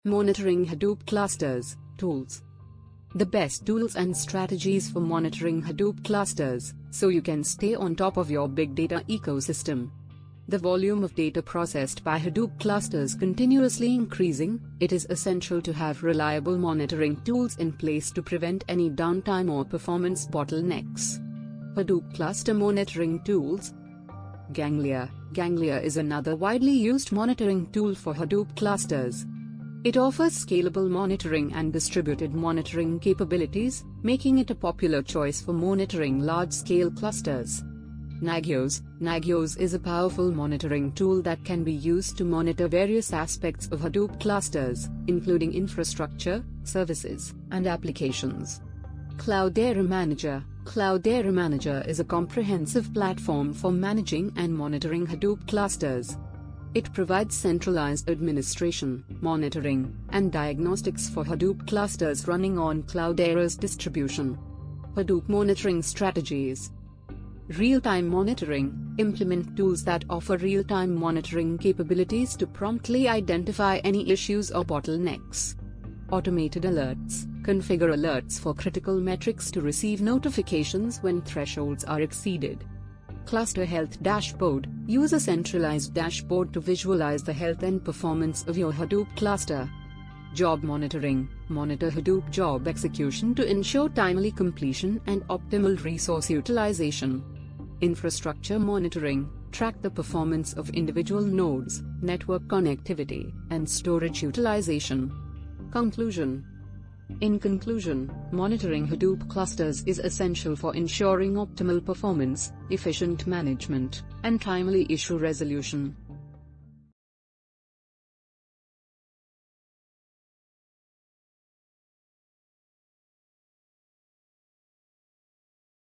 Monitoring Hadoop Clusters, Tools. The best tools and strategies for monitoring Hadoop clusters, so you can stay on top of your big data ecosystem. The volume of data processed by Hadoop clusters continuously increasing, it is essential to have reliable monitoring tools in place to prevent any downtime or performance bottlenecks. Hadoop Cluster Monitoring Tools. Ganglia. Ganglia is another widely used monitoring tool for Hadoop clusters. It offers scalable monitoring and distributed monitoring capabilities, making it a popular choice for monitoring large-scale clusters. Nagios. Nagios is a powerful monitoring tool that can be used to monitor various aspects of Hadoop clusters, including infrastructure, services, and applications. Cloudera Manager. Cloudera Manager is a comprehensive platform for managing and monitoring Hadoop clusters. It provides centralized administration, monitoring, and diagnostics for Hadoop clusters running on Cloudera's distribution. Hadoop Monitoring Strategies. Real-time monitoring. Implement tools that offer real-time monitoring capabilities to promptly identify any issues or bottlenecks. Automated alerts. Configure alerts for critical metrics to receive notifications when thresholds are exceeded. Cluster Health Dashboard. Use a centralized dashboard to visualize the health and performance of your Hadoop cluster. Job Monitoring. Monitor Hadoop job execution to ensure timely completion and optimal resource utilization. Infrastructure Monitoring. Track the performance of individual nodes, network connectivity, and storage utilization. Conclusion. In conclusion, monitoring Hadoop clusters is essential for ensuring optimal performance, efficient management, and timely issue resolution.